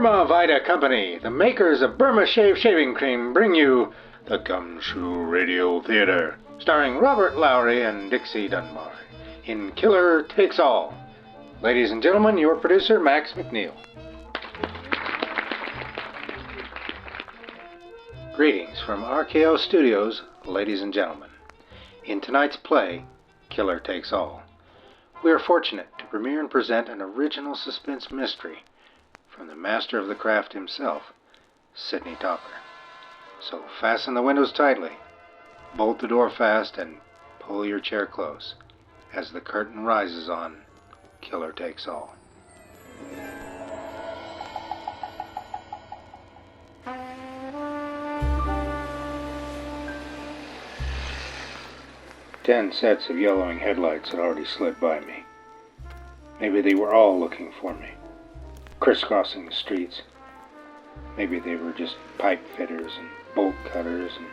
Burma Vita Company, the makers of Burma Shave Shaving Cream, bring you the Gumshoe Radio Theater, starring Robert Lowry and Dixie Dunbar, in Killer Takes All. Ladies and gentlemen, your producer, Max McNeil. Greetings from RKO Studios, ladies and gentlemen. In tonight's play, Killer Takes All, we are fortunate to premiere and present an original suspense mystery from the master of the craft himself, Sidney Topper. So fasten the windows tightly, bolt the door fast, and pull your chair close as the curtain rises on Killer Takes All. Ten sets of yellowing headlights had already slid by me. Maybe they were all looking for me, crisscrossing the streets. Maybe they were just pipe fitters and bolt cutters and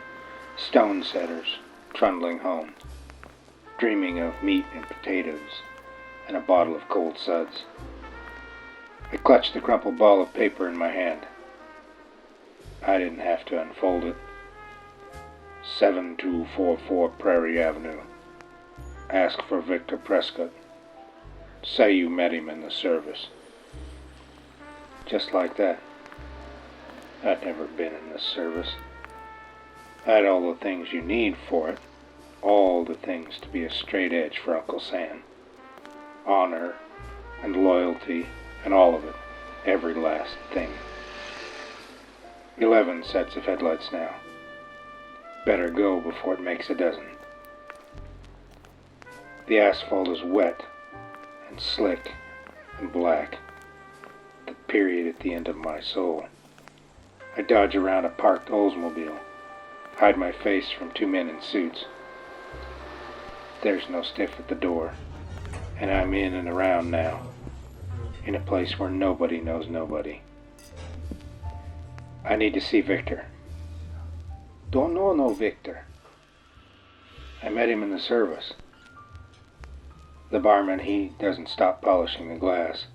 stone setters trundling home, dreaming of meat and potatoes and a bottle of cold suds. I clutched the crumpled ball of paper in my hand. I didn't have to unfold it. 7244 Prairie Avenue. Ask for Victor Prescott. Say you met him in the service. Just like that. I'd never been in the service. I had all the things you need for it. All the things to be a straight edge for Uncle Sam. Honor and loyalty and all of it. Every last thing. 11 sets of headlights now. Better go before it makes a dozen. The asphalt is wet and slick and black. The period at the end of my soul. I dodge around a parked Oldsmobile, hide my face from two men in suits. There's no stiff at the door, and I'm in and around now, in a place where nobody knows nobody. I need to see Victor. Don't know no Victor. I met him in the service. The barman, he doesn't stop polishing the glass,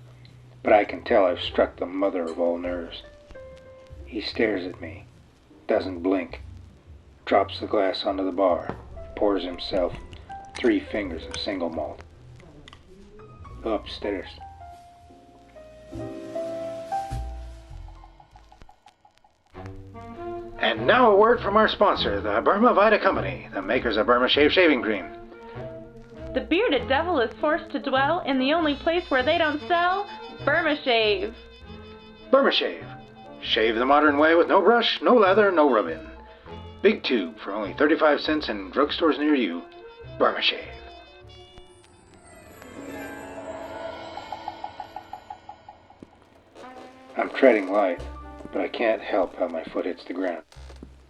but I can tell I've struck the mother of all nerves. He stares at me, doesn't blink, drops the glass onto the bar, pours himself 3 fingers of single malt. Go upstairs. And now a word from our sponsor, the Burma Vita Company, the makers of Burma Shave Shaving Cream. The bearded devil is forced to dwell in the only place where they don't sell Burma Shave. Burma Shave. Shave the modern way with no brush, no lather, no rub-in. Big tube for only 35 cents in drugstores near you. Burma Shave. I'm treading light, but I can't help how my foot hits the ground.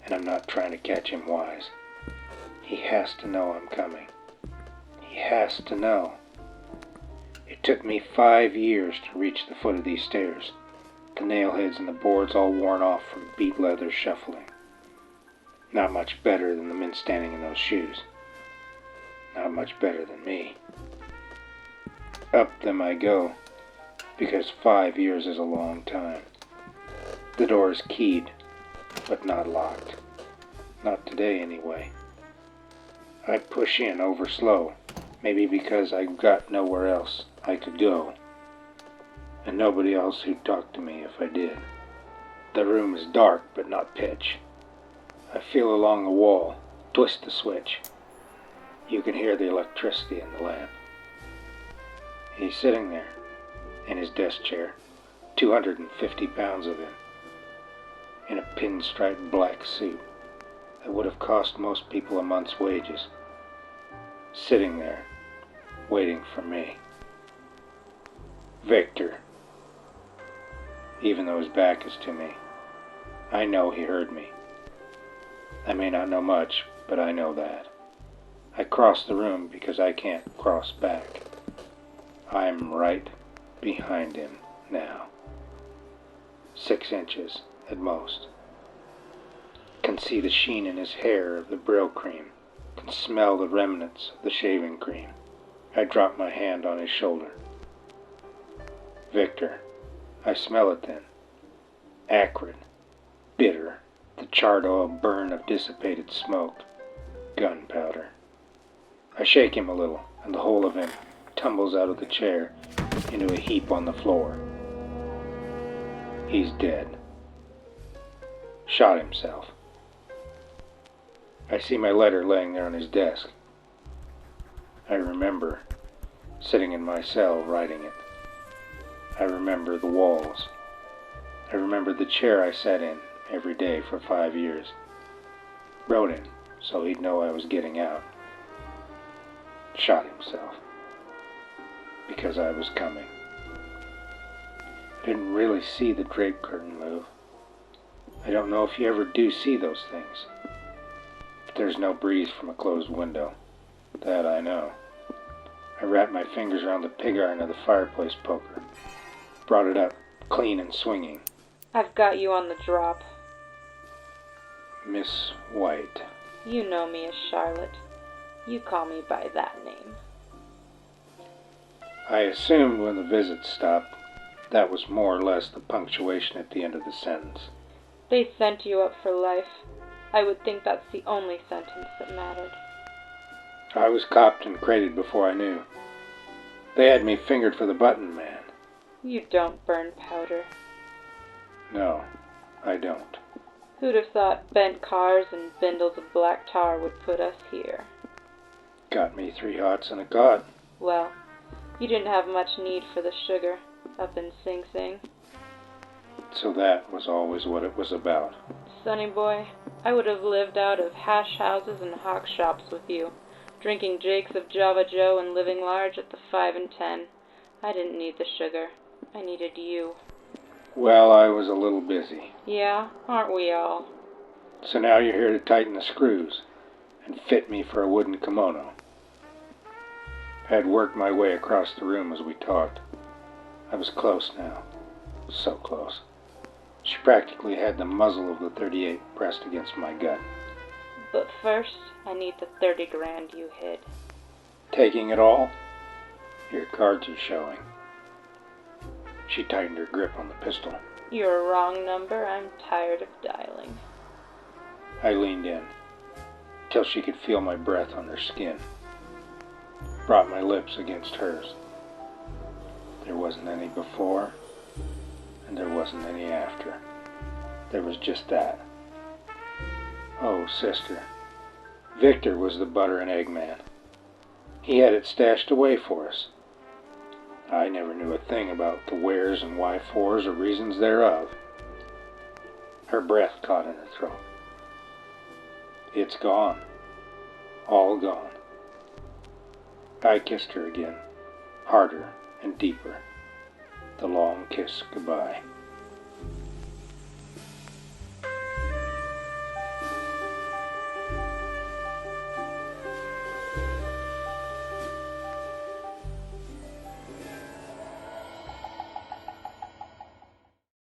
And I'm not trying to catch him wise. He has to know I'm coming. He has to know. It took me 5 years to reach the foot of these stairs. The nailheads and the boards all worn off from beat leather shuffling. Not much better than the men standing in those shoes. Not much better than me. Up them I go, because 5 years is a long time. The door is keyed, but not locked. Not today, anyway. I push in over slow, maybe because I got nowhere else I could go, and nobody else who'd talk to me if I did. The room is dark, but not pitch. I feel along the wall, twist the switch. You can hear the electricity in the lamp. He's sitting there, in his desk chair, 250 pounds of him, in a pinstripe black suit that would have cost most people a month's wages, sitting there, waiting for me. Victor. Even though his back is to me, I know he heard me. I may not know much, but I know that. I cross the room because I can't cross back. I'm right behind him now. 6 inches at most. Can see the sheen in his hair of the Brill cream. Can smell the remnants of the shaving cream. I drop my hand on his shoulder. Victor. I smell it then. Acrid, bitter, the charred oil burn of dissipated smoke. Gunpowder. I shake him a little, and the whole of him tumbles out of the chair into a heap on the floor. He's dead. Shot himself. I see my letter laying there on his desk. I remember sitting in my cell writing it. I remember the walls. I remember the chair I sat in every day for 5 years. Wrote him so he'd know I was getting out. Shot himself. Because I was coming. I didn't really see the drape curtain move. I don't know if you ever do see those things. But there's no breeze from a closed window. That I know. I wrapped my fingers around the pig iron of the fireplace poker. Brought it up, clean and swinging. I've got you on the drop. Miss White. You know me as Charlotte. You call me by that name. I assumed when the visits stopped, that was more or less the punctuation at the end of the sentence. They sent you up for life. I would think that's the only sentence that mattered. I was copped and crated before I knew. They had me fingered for the button man. You don't burn powder. No, I don't. Who'd have thought bent cars and bindles of black tar would put us here? Got me 3 hots and a cod. Well, you didn't have much need for the sugar up in Sing Sing. So that was always what it was about. Sonny boy, I would have lived out of hash houses and hock shops with you, drinking jakes of Java Joe and living large at the 5 and 10. I didn't need the sugar. I needed you. Well, I was a little busy. Yeah, aren't we all? So now you're here to tighten the screws and fit me for a wooden kimono. I had worked my way across the room as we talked. I was close now. So close. She practically had the muzzle of the .38 pressed against my gut. But first, I need the 30 grand you hid. Taking it all? Your cards are showing. She tightened her grip on the pistol. You're a wrong number. I'm tired of dialing. I leaned in, till she could feel my breath on her skin. Brought my lips against hers. There wasn't any before, and there wasn't any after. There was just that. Oh, sister. Victor was the butter and egg man. He had it stashed away for us. I never knew a thing about the wheres and why-fors or reasons thereof. Her breath caught in her throat. It's gone. All gone. I kissed her again, harder and deeper. The long kiss goodbye.